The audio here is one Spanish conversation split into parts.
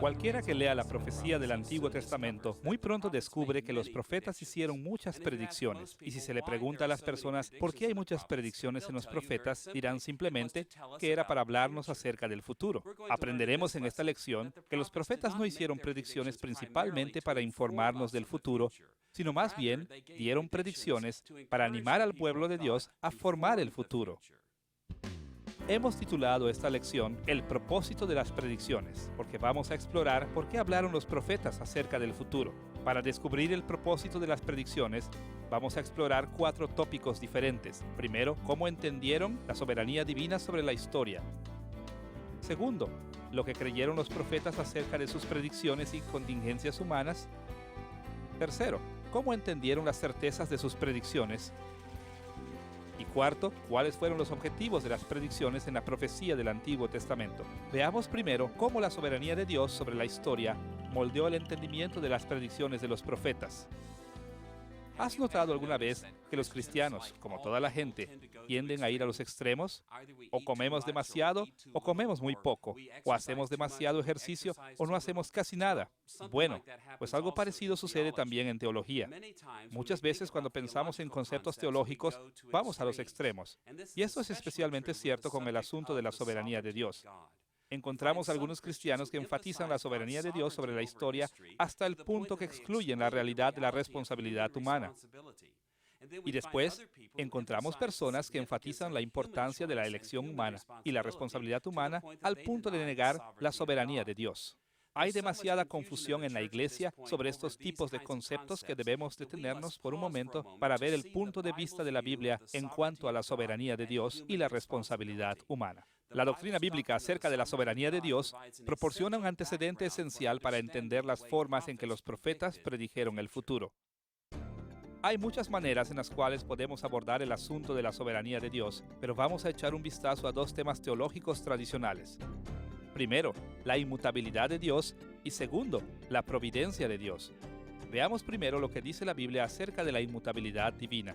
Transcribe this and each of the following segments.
Cualquiera que lea la profecía del Antiguo Testamento muy pronto descubre que los profetas hicieron muchas predicciones. Y si se le pregunta a las personas por qué hay muchas predicciones en los profetas, dirán simplemente que era para hablarnos acerca del futuro. Aprenderemos en esta lección que los profetas no hicieron predicciones principalmente para informarnos del futuro, sino más bien dieron predicciones para animar al pueblo de Dios a formar el futuro. Hemos titulado esta lección El propósito de las predicciones, porque vamos a explorar por qué hablaron los profetas acerca del futuro. Para descubrir el propósito de las predicciones, vamos a explorar 4 tópicos diferentes. Primero, cómo entendieron la soberanía divina sobre la historia. Segundo, lo que creyeron los profetas acerca de sus predicciones y contingencias humanas. Tercero, cómo entendieron las certezas de sus predicciones. Y cuarto, ¿cuáles fueron los objetivos de las predicciones en la profecía del Antiguo Testamento? Veamos primero cómo la soberanía de Dios sobre la historia moldeó el entendimiento de las predicciones de los profetas. ¿Has notado alguna vez que los cristianos, como toda la gente, tienden a ir a los extremos? O comemos demasiado o comemos muy poco, o hacemos demasiado ejercicio o no hacemos casi nada. Bueno, pues algo parecido sucede también en teología. Muchas veces cuando pensamos en conceptos teológicos, vamos a los extremos. Y esto es especialmente cierto con el asunto de la soberanía de Dios. Encontramos algunos cristianos que enfatizan la soberanía de Dios sobre la historia hasta el punto que excluyen la realidad de la responsabilidad humana. Y después, encontramos personas que enfatizan la importancia de la elección humana y la responsabilidad humana al punto de negar la soberanía de Dios. Hay demasiada confusión en la iglesia sobre estos tipos de conceptos que debemos detenernos por un momento para ver el punto de vista de la Biblia en cuanto a la soberanía de Dios y la responsabilidad humana. La doctrina bíblica acerca de la soberanía de Dios proporciona un antecedente esencial para entender las formas en que los profetas predijeron el futuro. Hay muchas maneras en las cuales podemos abordar el asunto de la soberanía de Dios, pero vamos a echar un vistazo a 2 temas teológicos tradicionales. Primero, la inmutabilidad de Dios y segundo, la providencia de Dios. Veamos primero lo que dice la Biblia acerca de la inmutabilidad divina.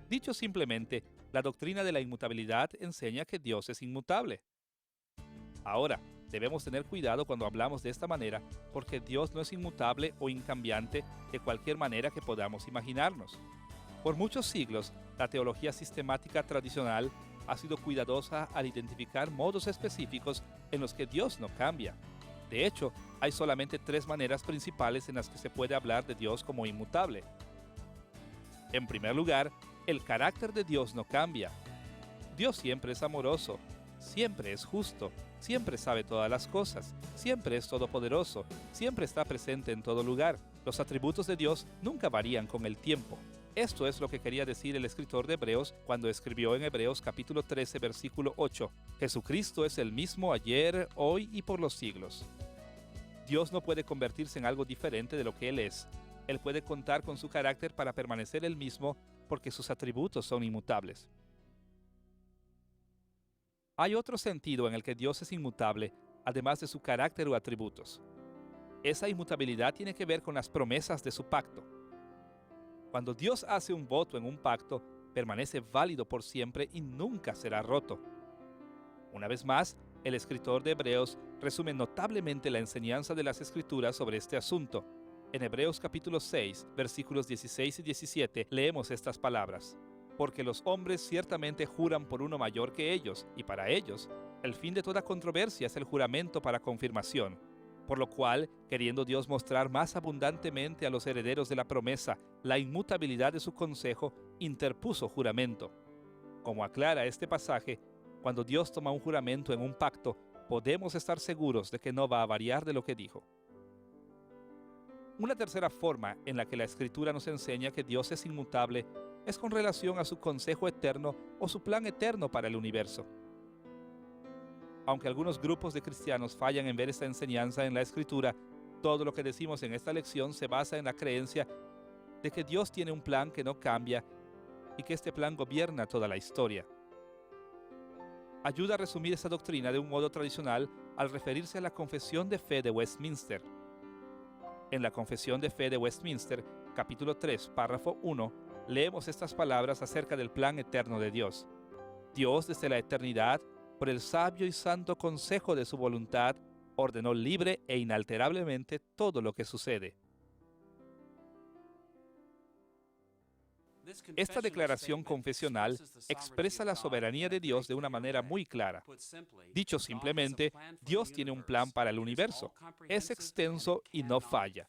Dicho simplemente, la doctrina de la inmutabilidad enseña que Dios es inmutable. Ahora, debemos tener cuidado cuando hablamos de esta manera, porque Dios no es inmutable o incambiante de cualquier manera que podamos imaginarnos. Por muchos siglos, la teología sistemática tradicional ha sido cuidadosa al identificar modos específicos en los que Dios no cambia. De hecho, hay solamente 3 maneras principales en las que se puede hablar de Dios como inmutable. En primer lugar, el carácter de Dios no cambia. Dios siempre es amoroso, siempre es justo, siempre sabe todas las cosas, siempre es todopoderoso, siempre está presente en todo lugar. Los atributos de Dios nunca varían con el tiempo. Esto es lo que quería decir el escritor de Hebreos cuando escribió en Hebreos capítulo 13, versículo 8. Jesucristo es el mismo ayer, hoy y por los siglos. Dios no puede convertirse en algo diferente de lo que Él es. Él puede contar con su carácter para permanecer el mismo porque sus atributos son inmutables. Hay otro sentido en el que Dios es inmutable, además de su carácter o atributos. Esa inmutabilidad tiene que ver con las promesas de su pacto. Cuando Dios hace un voto en un pacto, permanece válido por siempre y nunca será roto. Una vez más, el escritor de Hebreos resume notablemente la enseñanza de las Escrituras sobre este asunto. En Hebreos capítulo 6, versículos 16 y 17, leemos estas palabras. Porque los hombres ciertamente juran por uno mayor que ellos, y para ellos, el fin de toda controversia es el juramento para confirmación. Por lo cual, queriendo Dios mostrar más abundantemente a los herederos de la promesa la inmutabilidad de su consejo, interpuso juramento. Como aclara este pasaje, cuando Dios toma un juramento en un pacto, podemos estar seguros de que no va a variar de lo que dijo. Una tercera forma en la que la Escritura nos enseña que Dios es inmutable es con relación a su consejo eterno o su plan eterno para el universo. Aunque algunos grupos de cristianos fallan en ver esta enseñanza en la Escritura, todo lo que decimos en esta lección se basa en la creencia de que Dios tiene un plan que no cambia y que este plan gobierna toda la historia. Ayuda a resumir esa doctrina de un modo tradicional al referirse a la Confesión de Fe de Westminster. En la Confesión de Fe de Westminster, capítulo 3, párrafo 1, leemos estas palabras acerca del plan eterno de Dios. Dios, desde la eternidad, por el sabio y santo consejo de su voluntad, ordenó libre e inalterablemente todo lo que sucede. Esta declaración confesional expresa la soberanía de Dios de una manera muy clara. Dicho simplemente, Dios tiene un plan para el universo. Es extenso y no falla.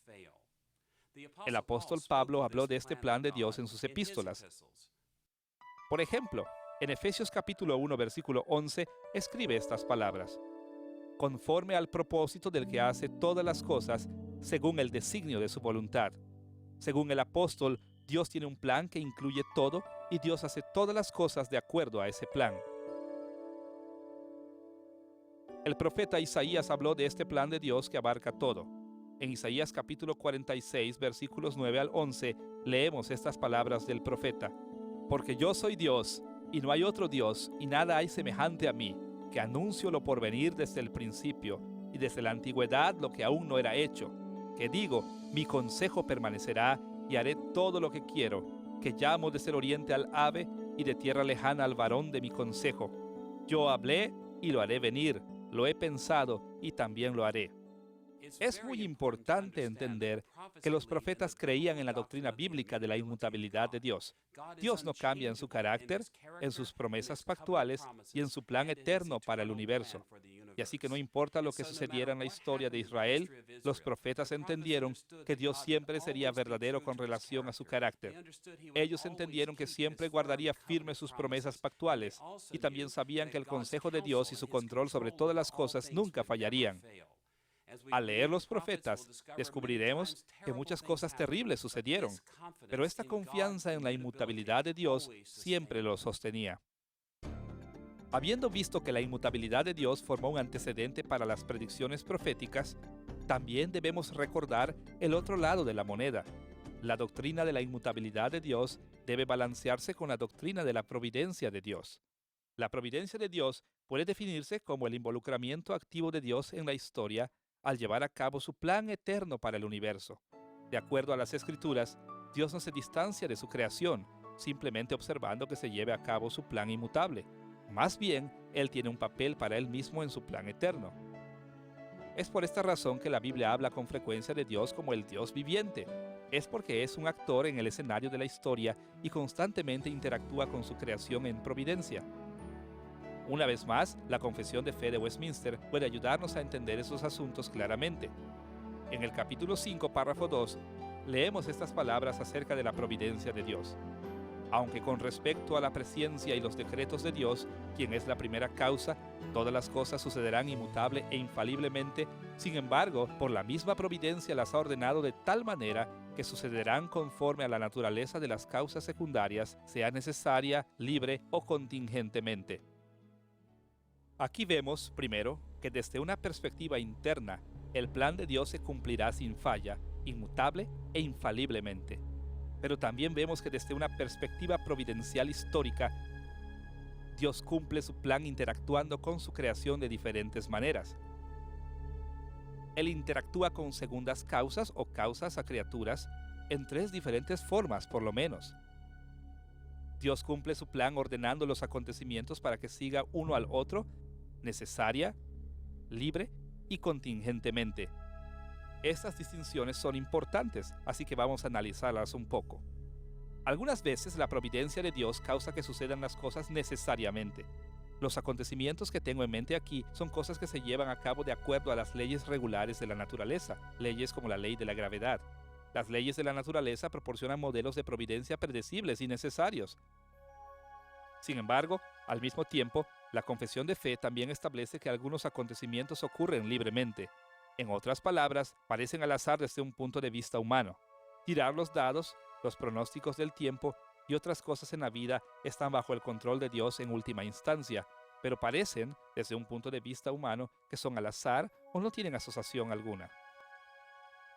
El apóstol Pablo habló de este plan de Dios en sus epístolas. Por ejemplo, en Efesios capítulo 1, versículo 11, escribe estas palabras: conforme al propósito del que hace todas las cosas según el designio de su voluntad. Según el apóstol, Dios tiene un plan que incluye todo y Dios hace todas las cosas de acuerdo a ese plan. El profeta Isaías habló de este plan de Dios que abarca todo. En Isaías capítulo 46, versículos 9 al 11, leemos estas palabras del profeta: porque yo soy Dios, y no hay otro Dios, y nada hay semejante a mí, que anuncio lo por venir desde el principio, y desde la antigüedad lo que aún no era hecho, que digo, mi consejo permanecerá, y haré todo lo que quiero, que llamo desde el oriente al ave, y de tierra lejana al varón de mi consejo. Yo hablé, y lo haré venir, lo he pensado, y también lo haré. Es muy importante entender que los profetas creían en la doctrina bíblica de la inmutabilidad de Dios. Dios no cambia en su carácter, en sus promesas pactuales y en su plan eterno para el universo. Y así que no importa lo que sucediera en la historia de Israel, los profetas entendieron que Dios siempre sería verdadero con relación a su carácter. Ellos entendieron que siempre guardaría firmes sus promesas pactuales y también sabían que el consejo de Dios y su control sobre todas las cosas nunca fallarían. Al leer los profetas, descubriremos que muchas cosas terribles sucedieron, pero esta confianza en la inmutabilidad de Dios siempre lo sostenía. Habiendo visto que la inmutabilidad de Dios formó un antecedente para las predicciones proféticas, también debemos recordar el otro lado de la moneda. La doctrina de la inmutabilidad de Dios debe balancearse con la doctrina de la providencia de Dios. La providencia de Dios puede definirse como el involucramiento activo de Dios en la historia al llevar a cabo su plan eterno para el universo. De acuerdo a las Escrituras, Dios no se distancia de su creación, simplemente observando que se lleve a cabo su plan inmutable. Más bien, Él tiene un papel para Él mismo en su plan eterno. Es por esta razón que la Biblia habla con frecuencia de Dios como el Dios viviente. Es porque es un actor en el escenario de la historia y constantemente interactúa con su creación en providencia. Una vez más, la Confesión de Fe de Westminster puede ayudarnos a entender esos asuntos claramente. En el capítulo 5, párrafo 2, leemos estas palabras acerca de la providencia de Dios. Aunque con respecto a la presciencia y los decretos de Dios, quien es la primera causa, todas las cosas sucederán inmutable e infaliblemente, sin embargo, por la misma providencia las ha ordenado de tal manera que sucederán conforme a la naturaleza de las causas secundarias, sea necesaria, libre o contingentemente. Aquí vemos, primero, que desde una perspectiva interna, el plan de Dios se cumplirá sin falla, inmutable e infaliblemente. Pero también vemos que desde una perspectiva providencial histórica, Dios cumple su plan interactuando con su creación de diferentes maneras. Él interactúa con segundas causas o causas a criaturas en 3 diferentes formas, por lo menos. Dios cumple su plan ordenando los acontecimientos para que siga uno al otro, necesaria, libre y contingentemente. Estas distinciones son importantes, así que vamos a analizarlas un poco. Algunas veces la providencia de Dios causa que sucedan las cosas necesariamente. Los acontecimientos que tengo en mente aquí son cosas que se llevan a cabo de acuerdo a las leyes regulares de la naturaleza, leyes como la ley de la gravedad. Las leyes de la naturaleza proporcionan modelos de providencia predecibles y necesarios. Sin embargo, al mismo tiempo, la confesión de fe también establece que algunos acontecimientos ocurren libremente. En otras palabras, parecen al azar desde un punto de vista humano. Tirar los dados, los pronósticos del tiempo y otras cosas en la vida están bajo el control de Dios en última instancia, pero parecen, desde un punto de vista humano, que son al azar o no tienen asociación alguna.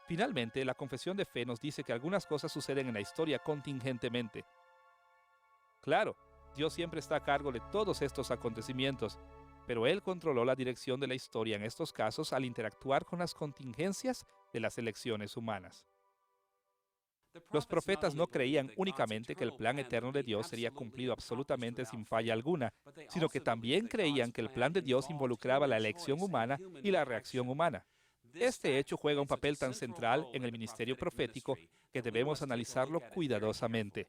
Finalmente, la confesión de fe nos dice que algunas cosas suceden en la historia contingentemente. Claro, Dios siempre está a cargo de todos estos acontecimientos, pero Él controló la dirección de la historia en estos casos al interactuar con las contingencias de las elecciones humanas. Los profetas no creían únicamente que el plan eterno de Dios sería cumplido absolutamente sin falla alguna, sino que también creían que el plan de Dios involucraba la elección humana y la reacción humana. Este hecho juega un papel tan central en el ministerio profético que debemos analizarlo cuidadosamente.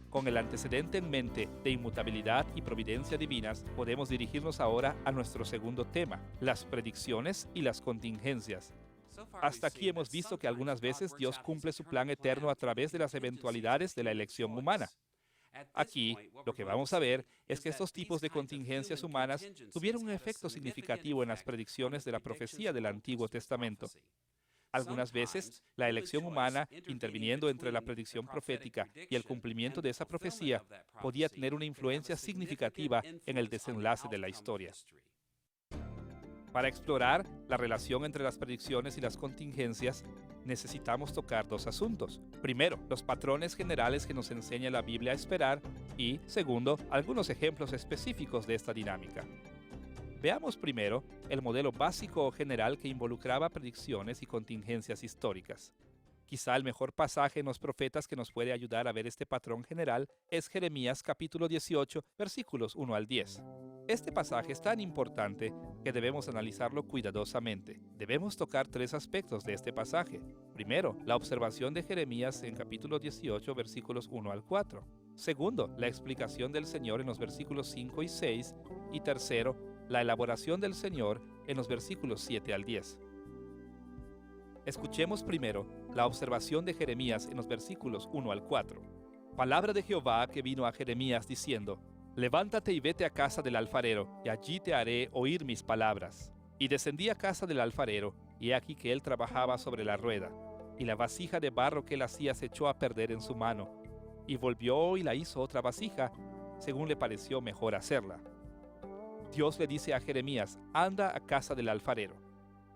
Con el antecedente en mente de inmutabilidad y providencia divinas, podemos dirigirnos ahora a nuestro segundo tema, las predicciones y las contingencias. Hasta aquí hemos visto que algunas veces Dios cumple su plan eterno a través de las eventualidades de la elección humana. Aquí, lo que vamos a ver es que estos tipos de contingencias humanas tuvieron un efecto significativo en las predicciones de la profecía del Antiguo Testamento. Algunas veces, la elección humana, interviniendo entre la predicción profética y el cumplimiento de esa profecía, podía tener una influencia significativa en el desenlace de la historia. Para explorar la relación entre las predicciones y las contingencias, necesitamos tocar dos asuntos. Primero, los patrones generales que nos enseña la Biblia a esperar y, segundo, algunos ejemplos específicos de esta dinámica. Veamos primero el modelo básico o general que involucraba predicciones y contingencias históricas. Quizá el mejor pasaje en los profetas que nos puede ayudar a ver este patrón general es Jeremías capítulo 18, versículos 1 al 10. Este pasaje es tan importante que debemos analizarlo cuidadosamente. Debemos tocar tres aspectos de este pasaje. Primero, la observación de Jeremías en capítulo 18, versículos 1 al 4. Segundo, la explicación del Señor en los versículos 5 y 6. Y tercero, la elaboración del Señor en los versículos 7 al 10. Escuchemos primero la observación de Jeremías en los versículos 1 al 4. Palabra de Jehová que vino a Jeremías diciendo: Levántate y vete a casa del alfarero, y allí te haré oír mis palabras. Y descendí a casa del alfarero, y he aquí que él trabajaba sobre la rueda, y la vasija de barro que él hacía se echó a perder en su mano. Y volvió y la hizo otra vasija, según le pareció mejor hacerla. Dios le dice a Jeremías: anda a casa del alfarero.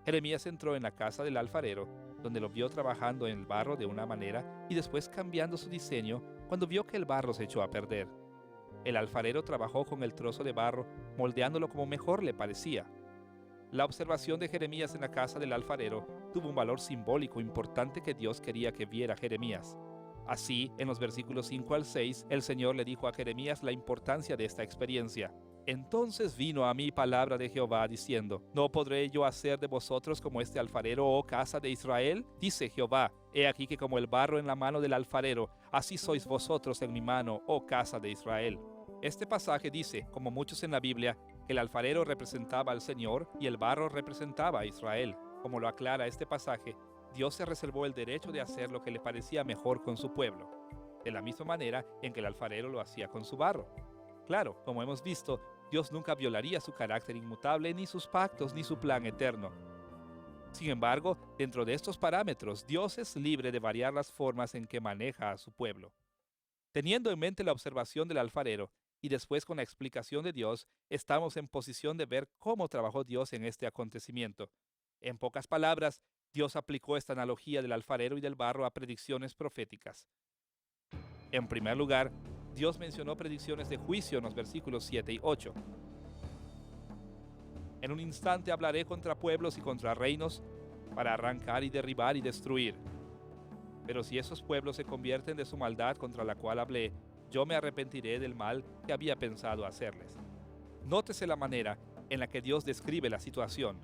Jeremías entró en la casa del alfarero, donde lo vio trabajando en el barro de una manera y después cambiando su diseño cuando vio que el barro se echó a perder. El alfarero trabajó con el trozo de barro, moldeándolo como mejor le parecía. La observación de Jeremías en la casa del alfarero tuvo un valor simbólico importante que Dios quería que viera Jeremías. Así, en los versículos 5 al 6, el Señor le dijo a Jeremías la importancia de esta experiencia. Entonces vino a mí palabra de Jehová diciendo: ¿No podré yo hacer de vosotros como este alfarero, oh casa de Israel? Dice Jehová: he aquí que como el barro en la mano del alfarero, así sois vosotros en mi mano, oh casa de Israel. Este pasaje dice, como muchos en la Biblia, que el alfarero representaba al Señor y el barro representaba a Israel. Como lo aclara este pasaje, Dios se reservó el derecho de hacer lo que le parecía mejor con su pueblo, de la misma manera en que el alfarero lo hacía con su barro. Claro, como hemos visto, Dios nunca violaría su carácter inmutable, ni sus pactos, ni su plan eterno. Sin embargo, dentro de estos parámetros, Dios es libre de variar las formas en que maneja a su pueblo. Teniendo en mente la observación del alfarero, y después con la explicación de Dios, estamos en posición de ver cómo trabajó Dios en este acontecimiento. En pocas palabras, Dios aplicó esta analogía del alfarero y del barro a predicciones proféticas. En primer lugar, Dios mencionó predicciones de juicio en los versículos 7 y 8. En un instante hablaré contra pueblos y contra reinos para arrancar y derribar y destruir. Pero si esos pueblos se convierten de su maldad contra la cual hablé, yo me arrepentiré del mal que había pensado hacerles. Nótese la manera en la que Dios describe la situación.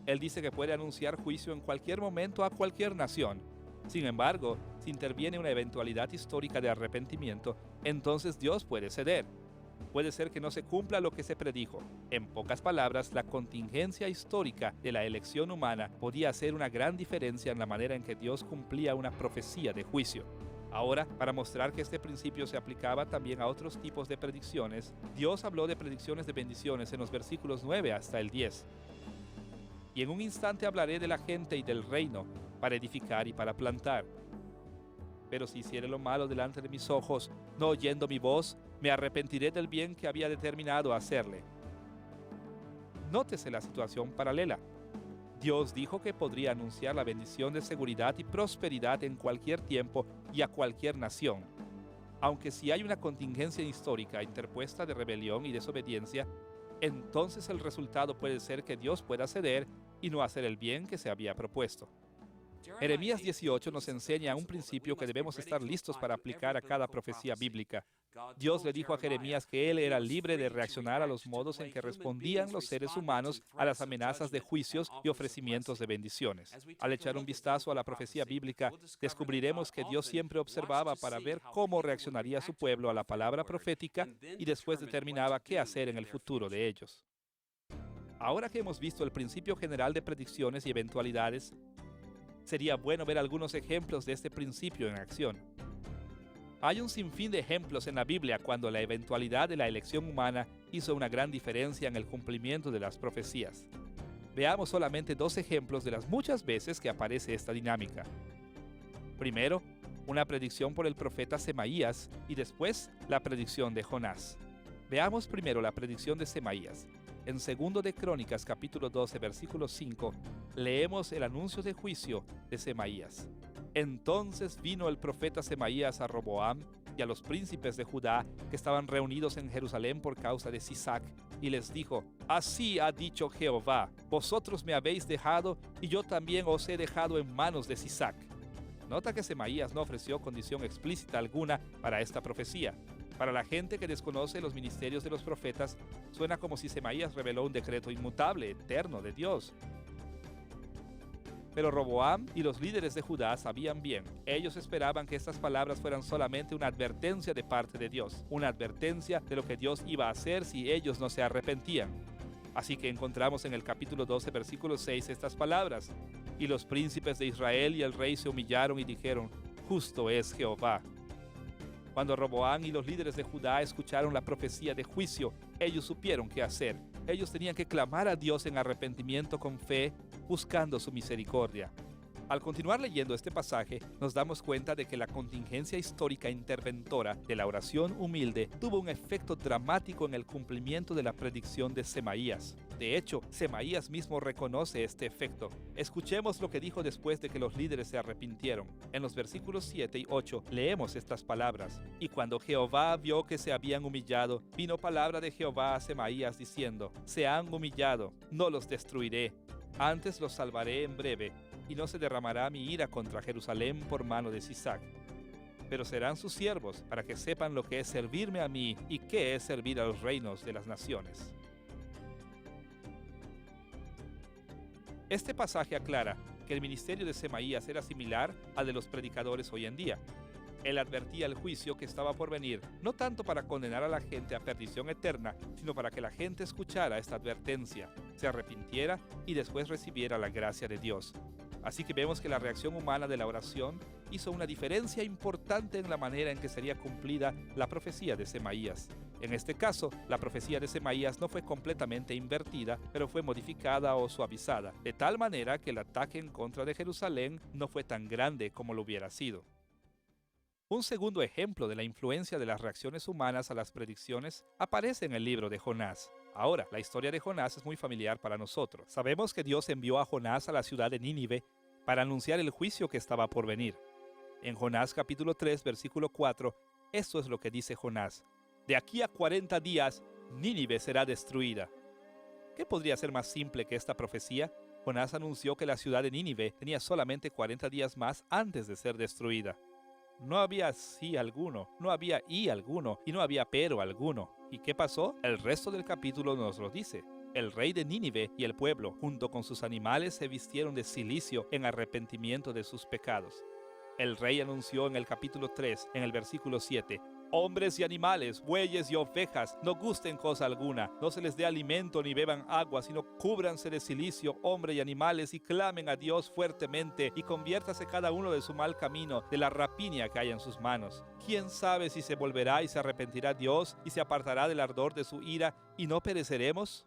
Él dice que puede anunciar juicio en cualquier momento a cualquier nación. Sin embargo, si interviene una eventualidad histórica de arrepentimiento, entonces Dios puede ceder. Puede ser que no se cumpla lo que se predijo. En pocas palabras, la contingencia histórica de la elección humana podía hacer una gran diferencia en la manera en que Dios cumplía una profecía de juicio. Ahora, para mostrar que este principio se aplicaba también a otros tipos de predicciones, Dios habló de predicciones de bendiciones en los versículos 9 hasta el 10. Y en un instante hablaré de la gente y del reino, para edificar y para plantar. Pero si hiciere lo malo delante de mis ojos, no oyendo mi voz, me arrepentiré del bien que había determinado hacerle. Nótese la situación paralela. Dios dijo que podría anunciar la bendición de seguridad y prosperidad en cualquier tiempo y a cualquier nación. Aunque si hay una contingencia histórica interpuesta de rebelión y desobediencia, entonces el resultado puede ser que Dios pueda ceder y no hacer el bien que se había propuesto. Jeremías 18 nos enseña un principio que debemos estar listos para aplicar a cada profecía bíblica. Dios le dijo a Jeremías que él era libre de reaccionar a los modos en que respondían los seres humanos a las amenazas de juicios y ofrecimientos de bendiciones. Al echar un vistazo a la profecía bíblica, descubriremos que Dios siempre observaba para ver cómo reaccionaría su pueblo a la palabra profética y después determinaba qué hacer en el futuro de ellos. Ahora que hemos visto el principio general de predicciones y eventualidades, sería bueno ver algunos ejemplos de este principio en acción. Hay un sinfín de ejemplos en la Biblia cuando la eventualidad de la elección humana hizo una gran diferencia en el cumplimiento de las profecías. Veamos solamente dos ejemplos de las muchas veces que aparece esta dinámica. Primero, una predicción por el profeta Semaías y después la predicción de Jonás. Veamos primero la predicción de Semaías. En 2 de Crónicas, capítulo 12, versículo 5, leemos el anuncio de juicio de Semaías. Entonces vino el profeta Semaías a Roboam y a los príncipes de Judá que estaban reunidos en Jerusalén por causa de Sisac, y les dijo: Así ha dicho Jehová, vosotros me habéis dejado, y yo también os he dejado en manos de Sisac. Nota que Semaías no ofreció condición explícita alguna para esta profecía. Para la gente que desconoce los ministerios de los profetas, suena como si Semaías reveló un decreto inmutable, eterno de Dios. Pero Roboam y los líderes de Judá sabían bien. Ellos esperaban que estas palabras fueran solamente una advertencia de parte de Dios, una advertencia de lo que Dios iba a hacer si ellos no se arrepentían. Así que encontramos en el capítulo 12, versículo 6 estas palabras: Y los príncipes de Israel y el rey se humillaron y dijeron: Justo es Jehová. Cuando Roboam y los líderes de Judá escucharon la profecía de juicio, ellos supieron qué hacer. Ellos tenían que clamar a Dios en arrepentimiento con fe, buscando su misericordia. Al continuar leyendo este pasaje, nos damos cuenta de que la contingencia histórica interventora de la oración humilde tuvo un efecto dramático en el cumplimiento de la predicción de Semaías. De hecho, Semaías mismo reconoce este efecto. Escuchemos lo que dijo después de que los líderes se arrepintieron. En los versículos 7 y 8 leemos estas palabras: Y cuando Jehová vio que se habían humillado, vino palabra de Jehová a Semaías diciendo: Se han humillado, no los destruiré, antes los salvaré en breve, y no se derramará mi ira contra Jerusalén por mano de Sisac. Pero serán sus siervos, para que sepan lo que es servirme a mí y qué es servir a los reinos de las naciones. Este pasaje aclara que el ministerio de Semaías era similar al de los predicadores hoy en día. Él advertía el juicio que estaba por venir, no tanto para condenar a la gente a perdición eterna, sino para que la gente escuchara esta advertencia, se arrepintiera y después recibiera la gracia de Dios. Así que vemos que la reacción humana de la oración hizo una diferencia importante en la manera en que sería cumplida la profecía de Semaías. En este caso, la profecía de Semaías no fue completamente invertida, pero fue modificada o suavizada, de tal manera que el ataque en contra de Jerusalén no fue tan grande como lo hubiera sido. Un segundo ejemplo de la influencia de las reacciones humanas a las predicciones aparece en el libro de Jonás. Ahora, la historia de Jonás es muy familiar para nosotros. Sabemos que Dios envió a Jonás a la ciudad de Nínive para anunciar el juicio que estaba por venir. En Jonás capítulo 3, versículo 4, esto es lo que dice Jonás: De aquí a 40 días, Nínive será destruida. ¿Qué podría ser más simple que esta profecía? Jonás anunció que la ciudad de Nínive tenía solamente 40 días más antes de ser destruida. No había sí alguno, no había y alguno, y no había pero alguno. ¿Y qué pasó? El resto del capítulo nos lo dice. El rey de Nínive y el pueblo, junto con sus animales, se vistieron de cilicio en arrepentimiento de sus pecados. El rey anunció en el capítulo 3, en el versículo 7, Hombres y animales, bueyes y ovejas, no gusten cosa alguna, no se les dé alimento ni beban agua, sino cúbranse de cilicio, hombre y animales, y clamen a Dios fuertemente, y conviértase cada uno de su mal camino, de la rapiña que hay en sus manos. ¿Quién sabe si se volverá y se arrepentirá Dios, y se apartará del ardor de su ira, y no pereceremos?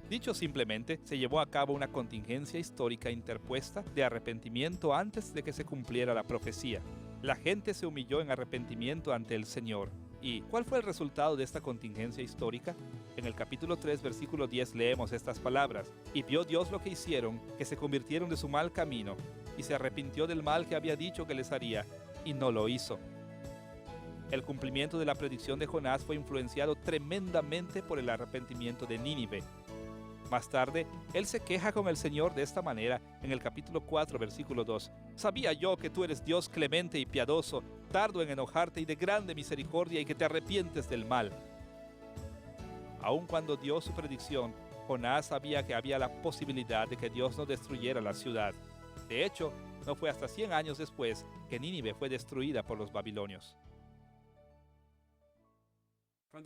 Dicho simplemente, se llevó a cabo una contingencia histórica interpuesta de arrepentimiento antes de que se cumpliera la profecía. La gente se humilló en arrepentimiento ante el Señor. ¿Y cuál fue el resultado de esta contingencia histórica? En el capítulo 3, versículo 10 leemos estas palabras: Y vio Dios lo que hicieron, que se convirtieron de su mal camino, y se arrepintió del mal que había dicho que les haría, y no lo hizo. El cumplimiento de la predicción de Jonás fue influenciado tremendamente por el arrepentimiento de Nínive. Más tarde, él se queja con el Señor de esta manera en el capítulo 4, versículo 2. Sabía yo que tú eres Dios clemente y piadoso, tardo en enojarte y de grande misericordia y que te arrepientes del mal. Aun cuando dio su predicción, Jonás sabía que había la posibilidad de que Dios no destruyera la ciudad. De hecho, no fue hasta 100 años después que Nínive fue destruida por los babilonios.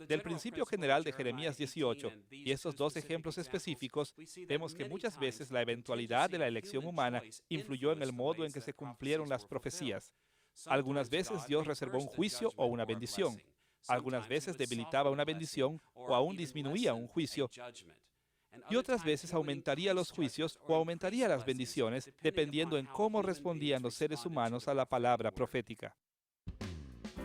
Del principio general de Jeremías 18 y estos dos ejemplos específicos, vemos que muchas veces la eventualidad de la elección humana influyó en el modo en que se cumplieron las profecías. Algunas veces Dios reservó un juicio o una bendición. Algunas veces debilitaba una bendición o aún disminuía un juicio. Y otras veces aumentaría los juicios o aumentaría las bendiciones, dependiendo en cómo respondían los seres humanos a la palabra profética.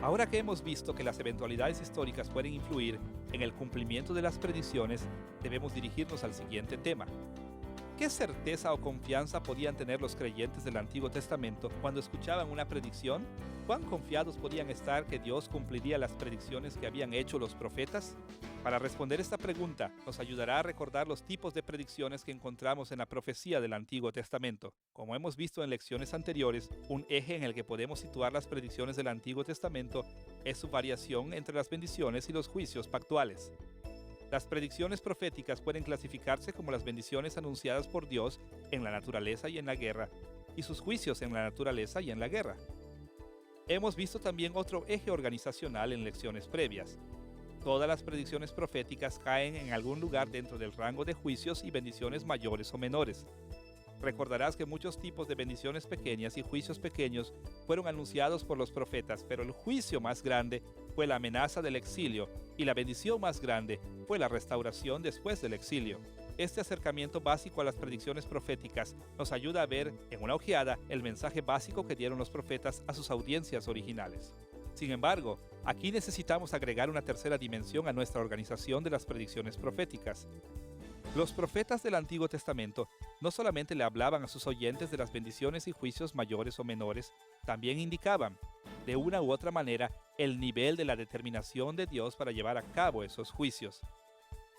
Ahora que hemos visto que las eventualidades históricas pueden influir en el cumplimiento de las predicciones, debemos dirigirnos al siguiente tema. ¿Qué certeza o confianza podían tener los creyentes del Antiguo Testamento cuando escuchaban una predicción? ¿Cuán confiados podían estar que Dios cumpliría las predicciones que habían hecho los profetas? Para responder esta pregunta, nos ayudará a recordar los tipos de predicciones que encontramos en la profecía del Antiguo Testamento. Como hemos visto en lecciones anteriores, un eje en el que podemos situar las predicciones del Antiguo Testamento es su variación entre las bendiciones y los juicios pactuales. Las predicciones proféticas pueden clasificarse como las bendiciones anunciadas por Dios en la naturaleza y en la guerra, y sus juicios en la naturaleza y en la guerra. Hemos visto también otro eje organizacional en lecciones previas. Todas las predicciones proféticas caen en algún lugar dentro del rango de juicios y bendiciones mayores o menores. Recordarás que muchos tipos de bendiciones pequeñas y juicios pequeños fueron anunciados por los profetas, pero el juicio más grande fue la amenaza del exilio y la bendición más grande fue la restauración después del exilio. Este acercamiento básico a las predicciones proféticas nos ayuda a ver en una ojeada el mensaje básico que dieron los profetas a sus audiencias originales. Sin embargo, aquí necesitamos agregar una tercera dimensión a nuestra organización de las predicciones proféticas. Los profetas del Antiguo Testamento no solamente le hablaban a sus oyentes de las bendiciones y juicios mayores o menores, también indicaban, de una u otra manera, el nivel de la determinación de Dios para llevar a cabo esos juicios.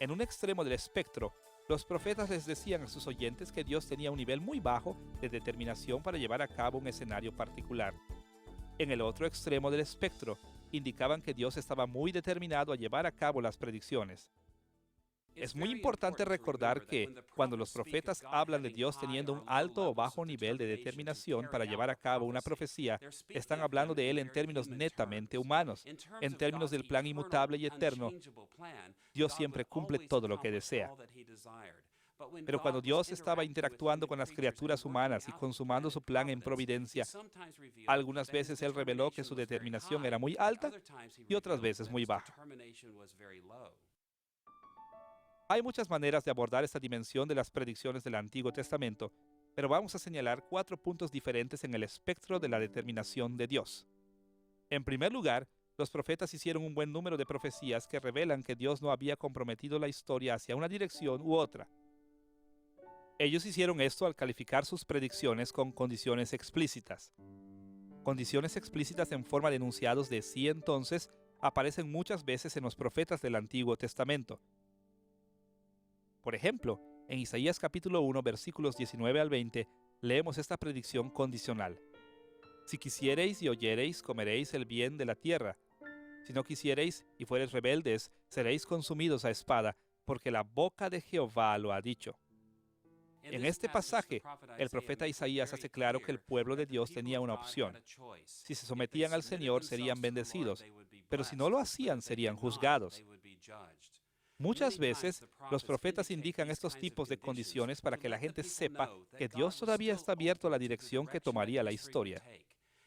En un extremo del espectro, los profetas les decían a sus oyentes que Dios tenía un nivel muy bajo de determinación para llevar a cabo un escenario particular. En el otro extremo del espectro, indicaban que Dios estaba muy determinado a llevar a cabo las predicciones. Es muy importante recordar que, cuando los profetas hablan de Dios teniendo un alto o bajo nivel de determinación para llevar a cabo una profecía, están hablando de Él en términos netamente humanos. En términos del plan inmutable y eterno, Dios siempre cumple todo lo que desea. Pero cuando Dios estaba interactuando con las criaturas humanas y consumando su plan en providencia, algunas veces Él reveló que su determinación era muy alta y otras veces muy baja. Hay muchas maneras de abordar esta dimensión de las predicciones del Antiguo Testamento, pero vamos a señalar 4 puntos diferentes en el espectro de la determinación de Dios. En primer lugar, los profetas hicieron un buen número de profecías que revelan que Dios no había comprometido la historia hacia una dirección u otra. Ellos hicieron esto al calificar sus predicciones con condiciones explícitas. Condiciones explícitas en forma de enunciados de sí entonces aparecen muchas veces en los profetas del Antiguo Testamento. Por ejemplo, en Isaías capítulo 1, versículos 19 al 20, leemos esta predicción condicional. Si quisiereis y oyereis, comeréis el bien de la tierra. Si no quisiereis y fuereis rebeldes, seréis consumidos a espada, porque la boca de Jehová lo ha dicho. En este pasaje, el profeta Isaías hace claro que el pueblo de Dios tenía una opción. Si se sometían al Señor, serían bendecidos, pero si no lo hacían, serían juzgados. Muchas veces, los profetas indican estos tipos de condiciones para que la gente sepa que Dios todavía está abierto a la dirección que tomaría la historia.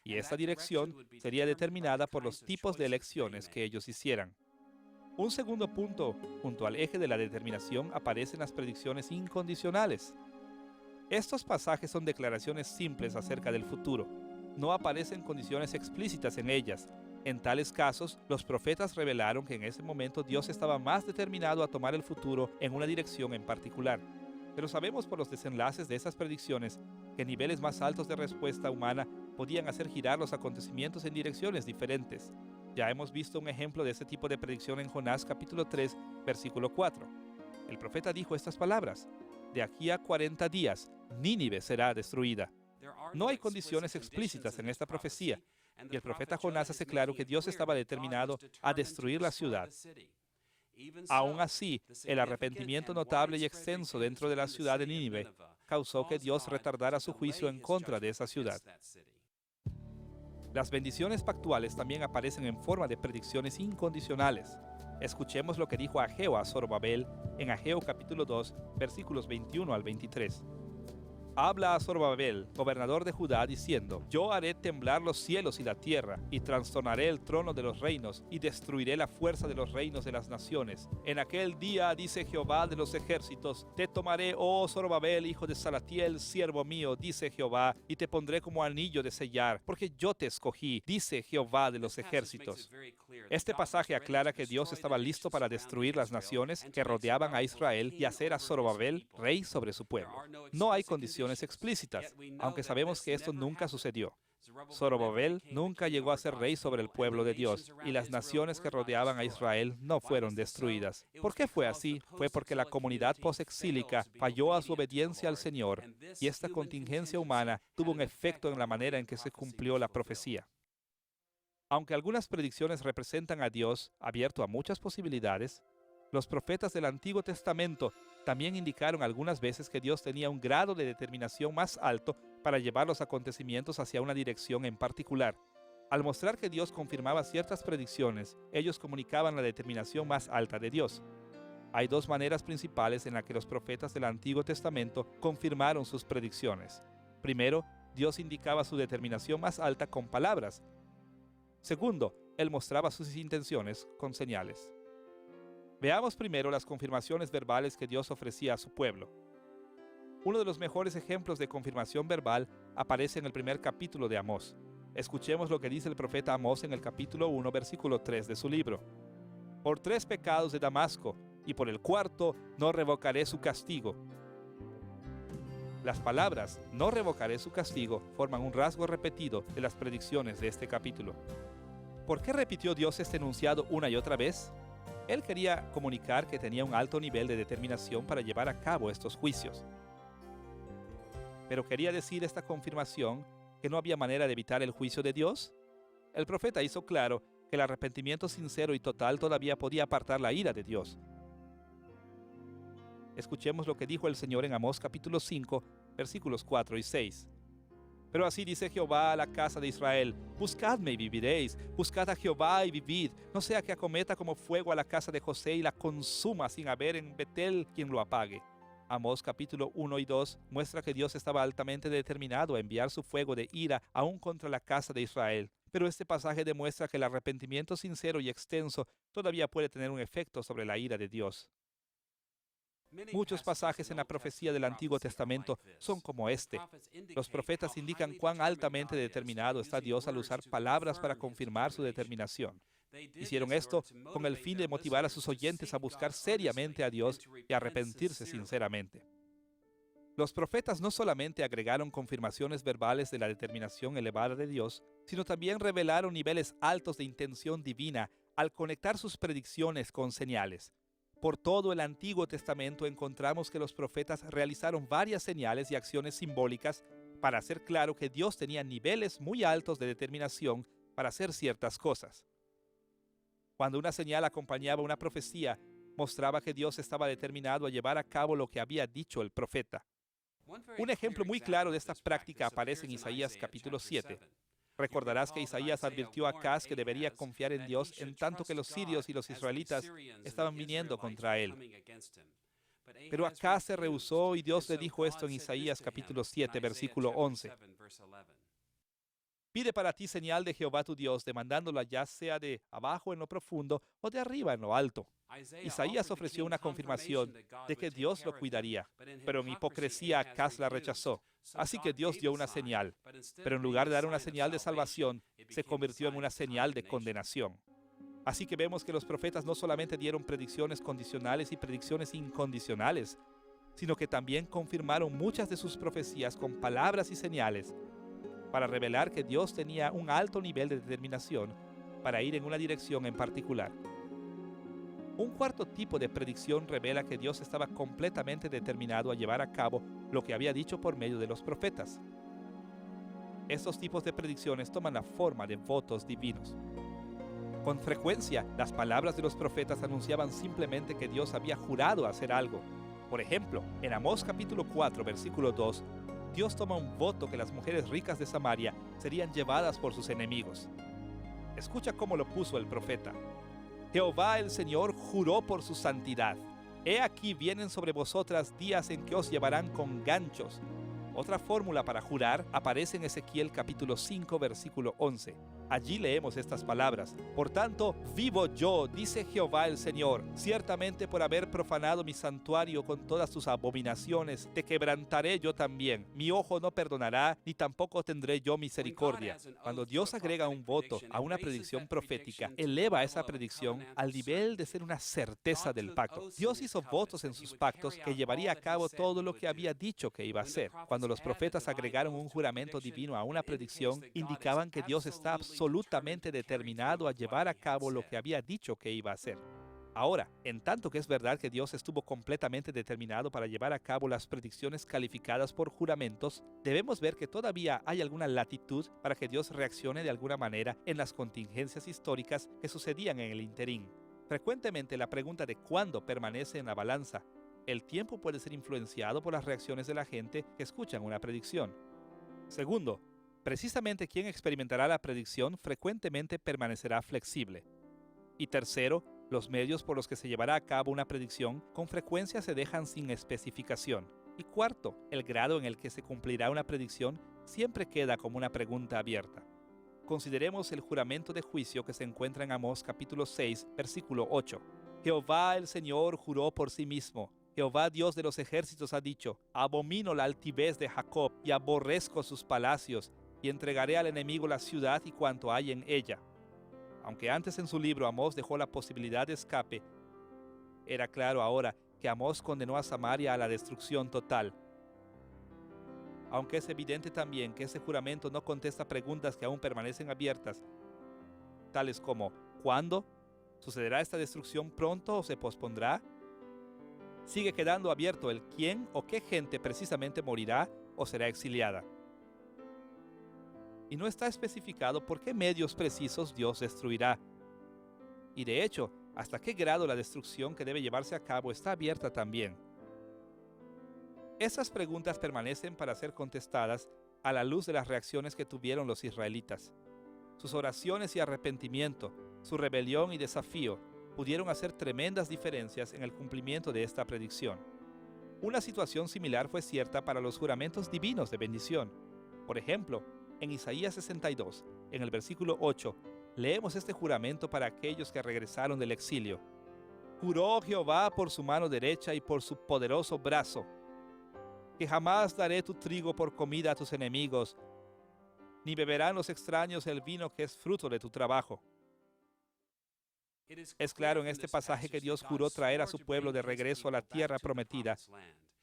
Y esta dirección sería determinada por los tipos de elecciones que ellos hicieran. Un segundo punto, junto al eje de la determinación, aparecen las predicciones incondicionales. Estos pasajes son declaraciones simples acerca del futuro. No aparecen condiciones explícitas en ellas. En tales casos, los profetas revelaron que en ese momento Dios estaba más determinado a tomar el futuro en una dirección en particular. Pero sabemos por los desenlaces de esas predicciones que niveles más altos de respuesta humana podían hacer girar los acontecimientos en direcciones diferentes. Ya hemos visto un ejemplo de este tipo de predicción en Jonás capítulo 3, versículo 4. El profeta dijo estas palabras: de aquí a 40 días, Nínive será destruida. No hay condiciones explícitas en esta profecía, y el profeta Jonás hace claro que Dios estaba determinado a destruir la ciudad. Aún así, el arrepentimiento notable y extenso dentro de la ciudad de Nínive causó que Dios retardara su juicio en contra de esa ciudad. Las bendiciones pactuales también aparecen en forma de predicciones incondicionales. Escuchemos lo que dijo Ageo a Zorobabel en Ageo capítulo 2, versículos 21 al 23. Habla a Zorobabel, gobernador de Judá, diciendo: Yo haré temblar los cielos y la tierra, y trastornaré el trono de los reinos, y destruiré la fuerza de los reinos de las naciones. En aquel día, dice Jehová de los ejércitos, te tomaré, oh Zorobabel, hijo de Salatiel, siervo mío, dice Jehová, y te pondré como anillo de sellar, porque yo te escogí, dice Jehová de los ejércitos. Este pasaje aclara que Dios estaba listo para destruir las naciones que rodeaban a Israel y hacer a Zorobabel rey sobre su pueblo. No hay condiciones explícitas, aunque sabemos que esto nunca sucedió. Zorobabel nunca llegó a ser rey sobre el pueblo de Dios, y las naciones que rodeaban a Israel no fueron destruidas. ¿Por qué fue así? Fue porque la comunidad posexílica falló a su obediencia al Señor, y esta contingencia humana tuvo un efecto en la manera en que se cumplió la profecía. Aunque algunas predicciones representan a Dios abierto a muchas posibilidades, los profetas del Antiguo Testamento también indicaron algunas veces que Dios tenía un grado de determinación más alto para llevar los acontecimientos hacia una dirección en particular. Al mostrar que Dios confirmaba ciertas predicciones, ellos comunicaban la determinación más alta de Dios. Hay dos maneras principales en las que los profetas del Antiguo Testamento confirmaron sus predicciones. Primero, Dios indicaba su determinación más alta con palabras. Segundo, Él mostraba sus intenciones con señales. Veamos primero las confirmaciones verbales que Dios ofrecía a su pueblo. Uno de los mejores ejemplos de confirmación verbal aparece en el primer capítulo de Amós. Escuchemos lo que dice el profeta Amós en el capítulo 1, versículo 3 de su libro. Por 3 pecados de Damasco, y por el cuarto no revocaré su castigo. Las palabras no revocaré su castigo forman un rasgo repetido de las predicciones de este capítulo. ¿Por qué repitió Dios este enunciado una y otra vez? Él quería comunicar que tenía un alto nivel de determinación para llevar a cabo estos juicios. Pero quería decir esta confirmación que no había manera de evitar el juicio de Dios. El profeta hizo claro que el arrepentimiento sincero y total todavía podía apartar la ira de Dios. Escuchemos lo que dijo el Señor en Amós capítulo 5, versículos 4 y 6. Pero así dice Jehová a la casa de Israel: buscadme y viviréis, buscad a Jehová y vivid, no sea que acometa como fuego a la casa de José y la consuma sin haber en Betel quien lo apague. Amós capítulo 1 y 2 muestra que Dios estaba altamente determinado a enviar su fuego de ira aún contra la casa de Israel. Pero este pasaje demuestra que el arrepentimiento sincero y extenso todavía puede tener un efecto sobre la ira de Dios. Muchos pasajes en la profecía del Antiguo Testamento son como este. Los profetas indican cuán altamente determinado está Dios al usar palabras para confirmar su determinación. Hicieron esto con el fin de motivar a sus oyentes a buscar seriamente a Dios y arrepentirse sinceramente. Los profetas no solamente agregaron confirmaciones verbales de la determinación elevada de Dios, sino también revelaron niveles altos de intención divina al conectar sus predicciones con señales. Por todo el Antiguo Testamento encontramos que los profetas realizaron varias señales y acciones simbólicas para hacer claro que Dios tenía niveles muy altos de determinación para hacer ciertas cosas. Cuando una señal acompañaba una profecía, mostraba que Dios estaba determinado a llevar a cabo lo que había dicho el profeta. Un ejemplo muy claro de esta práctica aparece en Isaías capítulo 7. Recordarás que Isaías advirtió a Acaz que debería confiar en Dios en tanto que los sirios y los israelitas estaban viniendo contra él. Pero Acaz se rehusó y Dios le dijo esto en Isaías capítulo 7, versículo 11. Pide para ti señal de Jehová tu Dios, demandándola ya sea de abajo en lo profundo o de arriba en lo alto. Isaías ofreció una confirmación de que Dios lo cuidaría, pero en hipocresía Acaz la rechazó. Así que Dios dio una señal, pero en lugar de dar una señal de salvación, se convirtió en una señal de condenación. Así que vemos que los profetas no solamente dieron predicciones condicionales y predicciones incondicionales, sino que también confirmaron muchas de sus profecías con palabras y señales para revelar que Dios tenía un alto nivel de determinación para ir en una dirección en particular. Un cuarto tipo de predicción revela que Dios estaba completamente determinado a llevar a cabo lo que había dicho por medio de los profetas. Estos tipos de predicciones toman la forma de votos divinos. Con frecuencia, las palabras de los profetas anunciaban simplemente que Dios había jurado hacer algo. Por ejemplo, en Amós capítulo 4, versículo 2, Dios toma un voto que las mujeres ricas de Samaria serían llevadas por sus enemigos. Escucha cómo lo puso el profeta. Jehová el Señor juró por su santidad. He aquí vienen sobre vosotras días en que os llevarán con ganchos. Otra fórmula para jurar aparece en Ezequiel capítulo 5, versículo 11. Allí leemos estas palabras. Por tanto, vivo yo, dice Jehová el Señor, ciertamente por haber profanado mi santuario con todas tus abominaciones, te quebrantaré yo también. Mi ojo no perdonará, ni tampoco tendré yo misericordia. Cuando Dios agrega un voto a una predicción profética, eleva esa predicción al nivel de ser una certeza del pacto. Dios hizo votos en sus pactos que llevaría a cabo todo lo que había dicho que iba a hacer. Cuando los profetas agregaron un juramento divino a una predicción, indicaban que Dios está absolutamente determinado a llevar a cabo lo que había dicho que iba a hacer. Ahora, en tanto que es verdad que Dios estuvo completamente determinado para llevar a cabo las predicciones calificadas por juramentos, debemos ver que todavía hay alguna latitud para que Dios reaccione de alguna manera en las contingencias históricas que sucedían en el interín. Frecuentemente la pregunta de cuándo permanece en la balanza. El tiempo puede ser influenciado por las reacciones de la gente que escuchan una predicción. Segundo, precisamente quien experimentará la predicción frecuentemente permanecerá flexible. Y tercero, los medios por los que se llevará a cabo una predicción con frecuencia se dejan sin especificación. Y cuarto, el grado en el que se cumplirá una predicción siempre queda como una pregunta abierta. Consideremos el juramento de juicio que se encuentra en Amós capítulo 6, versículo 8. Jehová el Señor juró por sí mismo. Jehová Dios de los ejércitos ha dicho, abomino la altivez de Jacob y aborrezco sus palacios, y entregaré al enemigo la ciudad y cuanto hay en ella. Aunque antes en su libro Amós dejó la posibilidad de escape, era claro ahora que Amós condenó a Samaria a la destrucción total. Aunque es evidente también que ese juramento no contesta preguntas que aún permanecen abiertas, tales como ¿cuándo? ¿Sucederá esta destrucción pronto o se pospondrá? Sigue quedando abierto el quién o qué gente precisamente morirá o será exiliada. Y no está especificado por qué medios precisos Dios destruirá. Y de hecho, hasta qué grado la destrucción que debe llevarse a cabo está abierta también. Esas preguntas permanecen para ser contestadas a la luz de las reacciones que tuvieron los israelitas. Sus oraciones y arrepentimiento, su rebelión y desafío, pudieron hacer tremendas diferencias en el cumplimiento de esta predicción. Una situación similar fue cierta para los juramentos divinos de bendición. Por ejemplo, en Isaías 62, en el versículo 8, leemos este juramento para aquellos que regresaron del exilio. Juró Jehová por su mano derecha y por su poderoso brazo, que jamás daré tu trigo por comida a tus enemigos, ni beberán los extraños el vino que es fruto de tu trabajo. Es claro en este pasaje que Dios juró traer a su pueblo de regreso a la tierra prometida,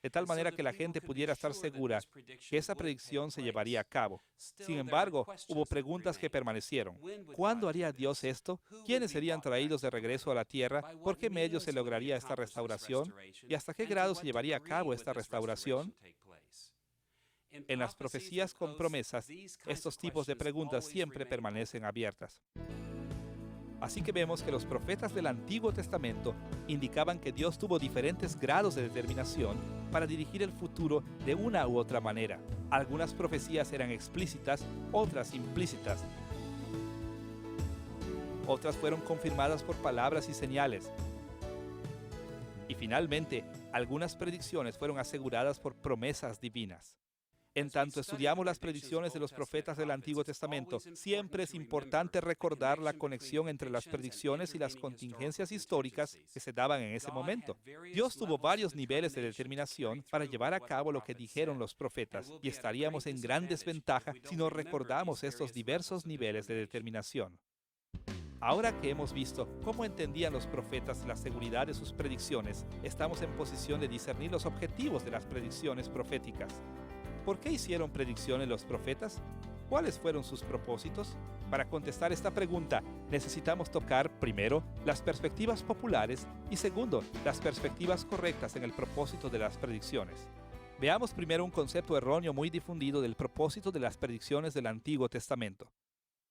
de tal manera que la gente pudiera estar segura que esa predicción se llevaría a cabo. Sin embargo, hubo preguntas que permanecieron. ¿Cuándo haría Dios esto? ¿Quiénes serían traídos de regreso a la tierra? ¿Por qué medio se lograría esta restauración? ¿Y hasta qué grado se llevaría a cabo esta restauración? En las profecías con promesas, estos tipos de preguntas siempre permanecen abiertas. Así que vemos que los profetas del Antiguo Testamento indicaban que Dios tuvo diferentes grados de determinación para dirigir el futuro de una u otra manera. Algunas profecías eran explícitas, otras implícitas. Otras fueron confirmadas por palabras y señales. Y finalmente, algunas predicciones fueron aseguradas por promesas divinas. En tanto estudiamos las predicciones de los profetas del Antiguo Testamento, siempre es importante recordar la conexión entre las predicciones y las contingencias históricas que se daban en ese momento. Dios tuvo varios niveles de determinación para llevar a cabo lo que dijeron los profetas, y estaríamos en gran desventaja si no recordamos estos diversos niveles de determinación. Ahora que hemos visto cómo entendían los profetas la seguridad de sus predicciones, estamos en posición de discernir los objetivos de las predicciones proféticas. ¿Por qué hicieron predicciones los profetas? ¿Cuáles fueron sus propósitos? Para contestar esta pregunta, necesitamos tocar, primero, las perspectivas populares y segundo, las perspectivas correctas en el propósito de las predicciones. Veamos primero un concepto erróneo muy difundido del propósito de las predicciones del Antiguo Testamento.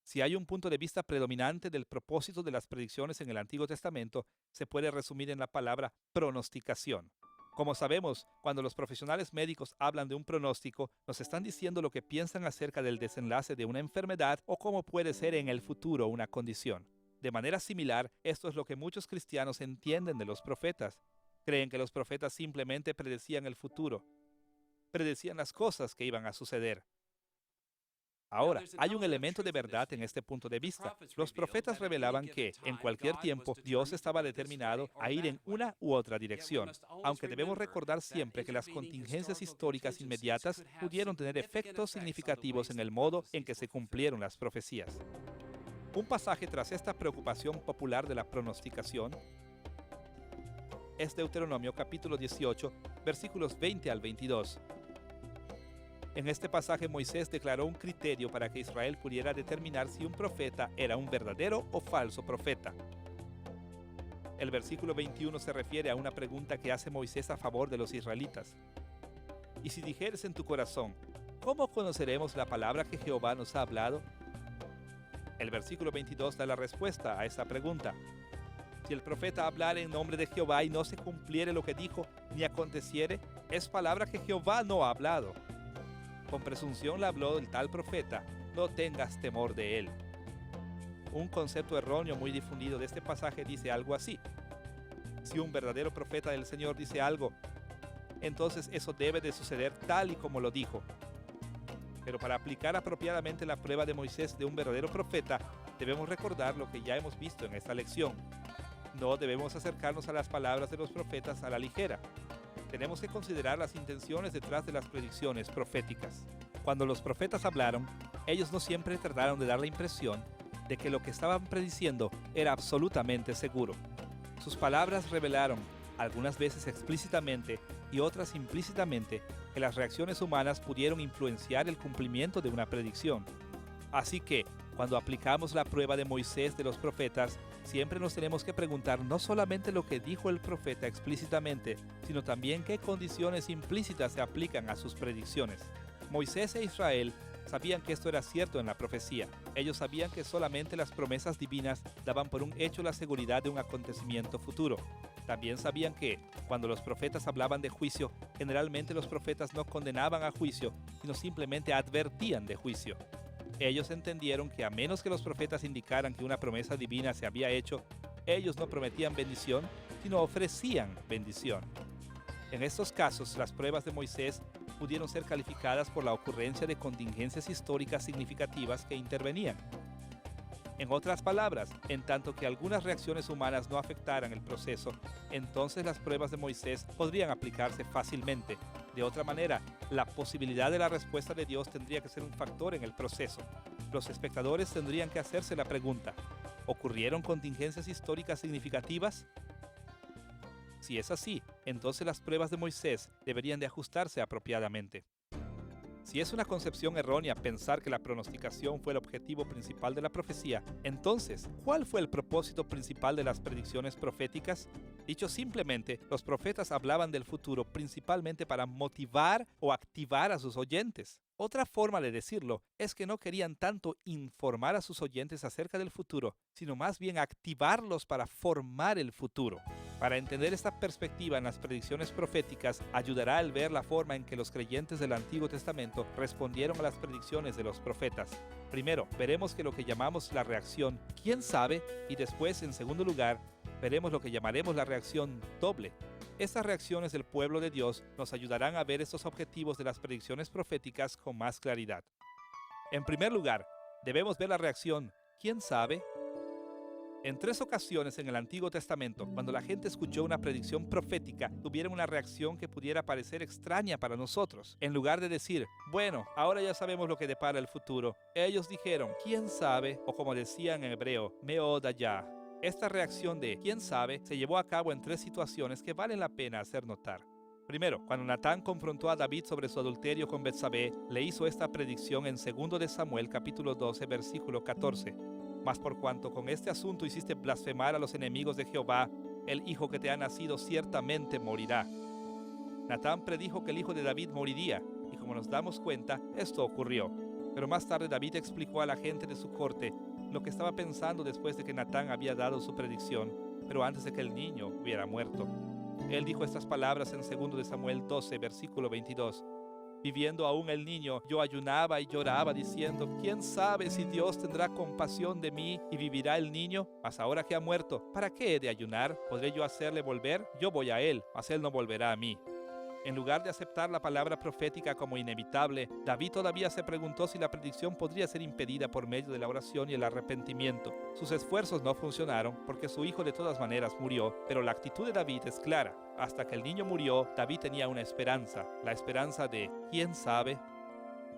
Si hay un punto de vista predominante del propósito de las predicciones en el Antiguo Testamento, se puede resumir en la palabra pronosticación. Como sabemos, cuando los profesionales médicos hablan de un pronóstico, nos están diciendo lo que piensan acerca del desenlace de una enfermedad o cómo puede ser en el futuro una condición. De manera similar, esto es lo que muchos cristianos entienden de los profetas. Creen que los profetas simplemente predecían el futuro, predecían las cosas que iban a suceder. Ahora, hay un elemento de verdad en este punto de vista. Los profetas revelaban que, en cualquier tiempo, Dios estaba determinado a ir en una u otra dirección, aunque debemos recordar siempre que las contingencias históricas inmediatas pudieron tener efectos significativos en el modo en que se cumplieron las profecías. Un pasaje tras esta preocupación popular de la pronosticación es Deuteronomio capítulo 18, versículos 20 al 22. En este pasaje Moisés declaró un criterio para que Israel pudiera determinar si un profeta era un verdadero o falso profeta. El versículo 21 se refiere a una pregunta que hace Moisés a favor de los israelitas. Y si dijeres en tu corazón, ¿cómo conoceremos la palabra que Jehová nos ha hablado? El versículo 22 da la respuesta a esa pregunta. Si el profeta hablara en nombre de Jehová y no se cumpliere lo que dijo, ni aconteciere, es palabra que Jehová no ha hablado. Con presunción le habló el tal profeta, no tengas temor de él. Un concepto erróneo muy difundido de este pasaje dice algo así. Si un verdadero profeta del Señor dice algo, entonces eso debe de suceder tal y como lo dijo. Pero para aplicar apropiadamente la prueba de Moisés de un verdadero profeta, debemos recordar lo que ya hemos visto en esta lección. No debemos acercarnos a las palabras de los profetas a la ligera. Tenemos que considerar las intenciones detrás de las predicciones proféticas. Cuando los profetas hablaron, ellos no siempre trataron de dar la impresión de que lo que estaban prediciendo era absolutamente seguro. Sus palabras revelaron, algunas veces explícitamente y otras implícitamente, que las reacciones humanas pudieron influenciar el cumplimiento de una predicción. Así que, cuando aplicamos la prueba de Moisés de los profetas, siempre nos tenemos que preguntar no solamente lo que dijo el profeta explícitamente, sino también qué condiciones implícitas se aplican a sus predicciones. Moisés e Israel sabían que esto era cierto en la profecía. Ellos sabían que solamente las promesas divinas daban por un hecho la seguridad de un acontecimiento futuro. También sabían que, cuando los profetas hablaban de juicio, generalmente los profetas no condenaban a juicio, sino simplemente advertían de juicio. Ellos entendieron que a menos que los profetas indicaran que una promesa divina se había hecho, ellos no prometían bendición, sino ofrecían bendición. En estos casos, las pruebas de Moisés pudieron ser calificadas por la ocurrencia de contingencias históricas significativas que intervenían. En otras palabras, en tanto que algunas reacciones humanas no afectaran el proceso, entonces las pruebas de Moisés podrían aplicarse fácilmente. De otra manera, la posibilidad de la respuesta de Dios tendría que ser un factor en el proceso. Los espectadores tendrían que hacerse la pregunta: ¿ocurrieron contingencias históricas significativas? Si es así, entonces las pruebas de Moisés deberían de ajustarse apropiadamente. Si es una concepción errónea pensar que la pronosticación fue el objetivo principal de la profecía, entonces, ¿cuál fue el propósito principal de las predicciones proféticas? Dicho simplemente, los profetas hablaban del futuro principalmente para motivar o activar a sus oyentes. Otra forma de decirlo es que no querían tanto informar a sus oyentes acerca del futuro, sino más bien activarlos para formar el futuro. Para entender esta perspectiva en las predicciones proféticas, ayudará el ver la forma en que los creyentes del Antiguo Testamento respondieron a las predicciones de los profetas. Primero, veremos que lo que llamamos la reacción ¿quién sabe? Y después, en segundo lugar, veremos lo que llamaremos la reacción doble. Estas reacciones del pueblo de Dios nos ayudarán a ver estos objetivos de las predicciones proféticas con más claridad. En primer lugar, debemos ver la reacción ¿quién sabe? En 3 ocasiones en el Antiguo Testamento, cuando la gente escuchó una predicción profética, tuvieron una reacción que pudiera parecer extraña para nosotros. En lugar de decir, bueno, ahora ya sabemos lo que depara el futuro, ellos dijeron, ¿quién sabe? O como decían en hebreo, meodaya. Esta reacción de ¿quién sabe? Se llevó a cabo en 3 situaciones que valen la pena hacer notar. Primero, cuando Natán confrontó a David sobre su adulterio con Betsabé, le hizo esta predicción en 2 de Samuel capítulo 12, versículo 14. Mas por cuanto con este asunto hiciste blasfemar a los enemigos de Jehová, el hijo que te ha nacido ciertamente morirá. Natán predijo que el hijo de David moriría, y como nos damos cuenta, esto ocurrió. Pero más tarde David explicó a la gente de su corte lo que estaba pensando después de que Natán había dado su predicción, pero antes de que el niño hubiera muerto. Él dijo estas palabras en 2 de Samuel 12, versículo 22. Viviendo aún el niño, yo ayunaba y lloraba diciendo, ¿quién sabe si Dios tendrá compasión de mí y vivirá el niño? Mas ahora que ha muerto, ¿para qué he de ayunar? ¿Podré yo hacerle volver? Yo voy a él, mas él no volverá a mí. En lugar de aceptar la palabra profética como inevitable, David todavía se preguntó si la predicción podría ser impedida por medio de la oración y el arrepentimiento. Sus esfuerzos no funcionaron porque su hijo de todas maneras murió, pero la actitud de David es clara. Hasta que el niño murió, David tenía una esperanza, la esperanza de ¿quién sabe?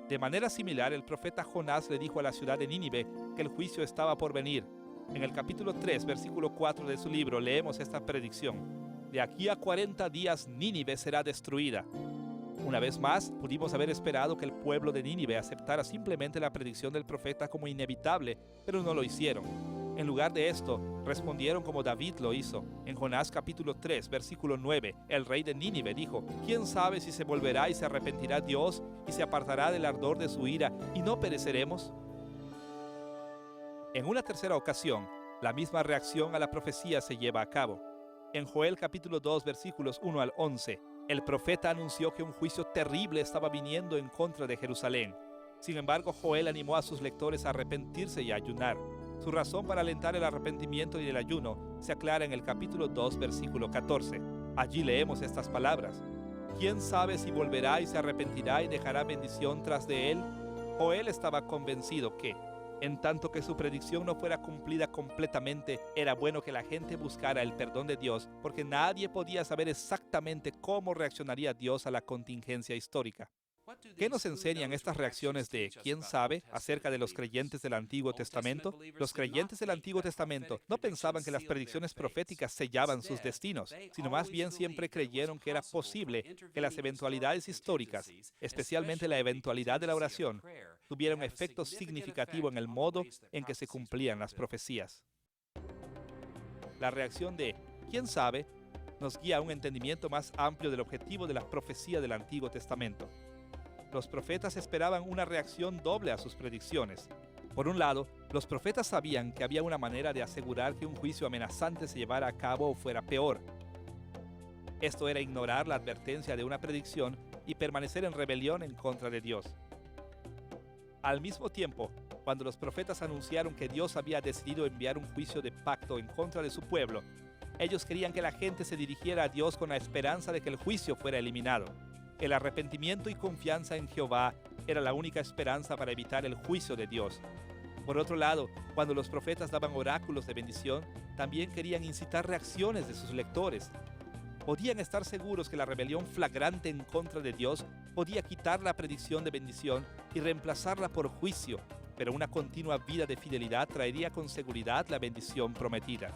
De manera similar, el profeta Jonás le dijo a la ciudad de Nínive que el juicio estaba por venir. En el capítulo 3, versículo 4 de su libro, leemos esta predicción. De aquí a 40 días Nínive será destruida. Una vez más, pudimos haber esperado que el pueblo de Nínive aceptara simplemente la predicción del profeta como inevitable, pero no lo hicieron. En lugar de esto, respondieron como David lo hizo. En Jonás capítulo 3, versículo 9, el rey de Nínive dijo, ¿quién sabe si se volverá y se arrepentirá Dios y se apartará del ardor de su ira y no pereceremos? En una tercera ocasión, la misma reacción a la profecía se lleva a cabo. En Joel capítulo 2, versículos 1 al 11, el profeta anunció que un juicio terrible estaba viniendo en contra de Jerusalén. Sin embargo, Joel animó a sus lectores a arrepentirse y a ayunar. Su razón para alentar el arrepentimiento y el ayuno se aclara en el capítulo 2, versículo 14. Allí leemos estas palabras. ¿Quién sabe si volverá y se arrepentirá y dejará bendición tras de él? Joel estaba convencido que, en tanto que su predicción no fuera cumplida completamente, era bueno que la gente buscara el perdón de Dios, porque nadie podía saber exactamente cómo reaccionaría Dios a la contingencia histórica. ¿Qué nos enseñan estas reacciones de quién sabe acerca de los creyentes del Antiguo Testamento? Los creyentes del Antiguo Testamento no pensaban que las predicciones proféticas sellaban sus destinos, sino más bien siempre creyeron que era posible que las eventualidades históricas, especialmente la eventualidad de la oración, tuvieran un efecto significativo en el modo en que se cumplían las profecías. La reacción de quién sabe nos guía a un entendimiento más amplio del objetivo de la profecía del Antiguo Testamento. Los profetas esperaban una reacción doble a sus predicciones. Por un lado, los profetas sabían que había una manera de asegurar que un juicio amenazante se llevara a cabo o fuera peor. Esto era ignorar la advertencia de una predicción y permanecer en rebelión en contra de Dios. Al mismo tiempo, cuando los profetas anunciaron que Dios había decidido enviar un juicio de pacto en contra de su pueblo, ellos querían que la gente se dirigiera a Dios con la esperanza de que el juicio fuera eliminado. El arrepentimiento y confianza en Jehová era la única esperanza para evitar el juicio de Dios. Por otro lado, cuando los profetas daban oráculos de bendición, también querían incitar reacciones de sus lectores. Podían estar seguros que la rebelión flagrante en contra de Dios podía quitar la predicción de bendición y reemplazarla por juicio, pero una continua vida de fidelidad traería con seguridad la bendición prometida.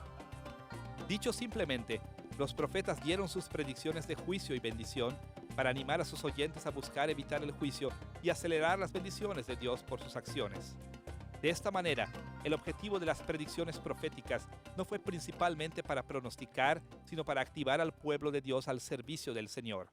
Dicho simplemente, los profetas dieron sus predicciones de juicio y bendición para animar a sus oyentes a buscar evitar el juicio y acelerar las bendiciones de Dios por sus acciones. De esta manera, el objetivo de las predicciones proféticas no fue principalmente para pronosticar, sino para activar al pueblo de Dios al servicio del Señor.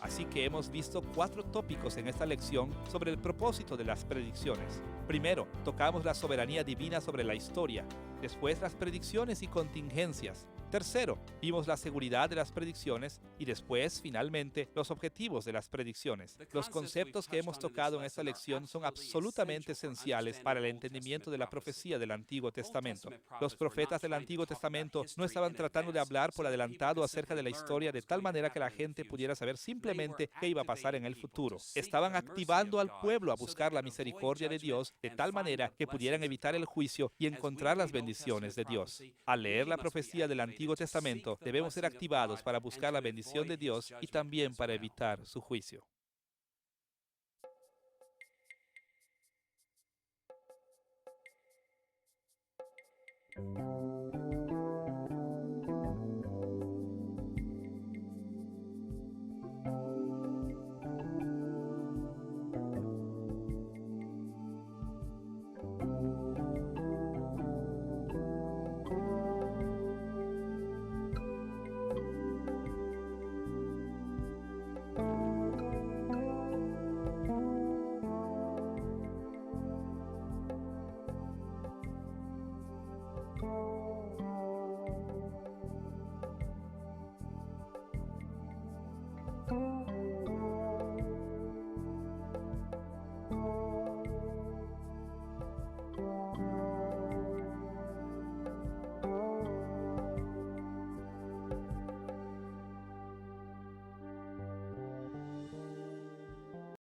Así que hemos visto 4 tópicos en esta lección sobre el propósito de las predicciones. Primero, tocamos la soberanía divina sobre la historia. Después, las predicciones y contingencias. Tercero, vimos la seguridad de las predicciones y después, finalmente, los objetivos de las predicciones. Los conceptos que hemos tocado en esta lección son absolutamente esenciales para el entendimiento de la profecía del Antiguo Testamento. Los profetas del Antiguo Testamento no estaban tratando de hablar por adelantado acerca de la historia de tal manera que la gente pudiera saber simplemente qué iba a pasar en el futuro. Estaban activando al pueblo a buscar la misericordia de Dios de tal manera que pudieran evitar el juicio y encontrar las bendiciones de Dios. Al leer la profecía del Antiguo Testamento, debemos ser activados para buscar la bendición de Dios y también para evitar su juicio.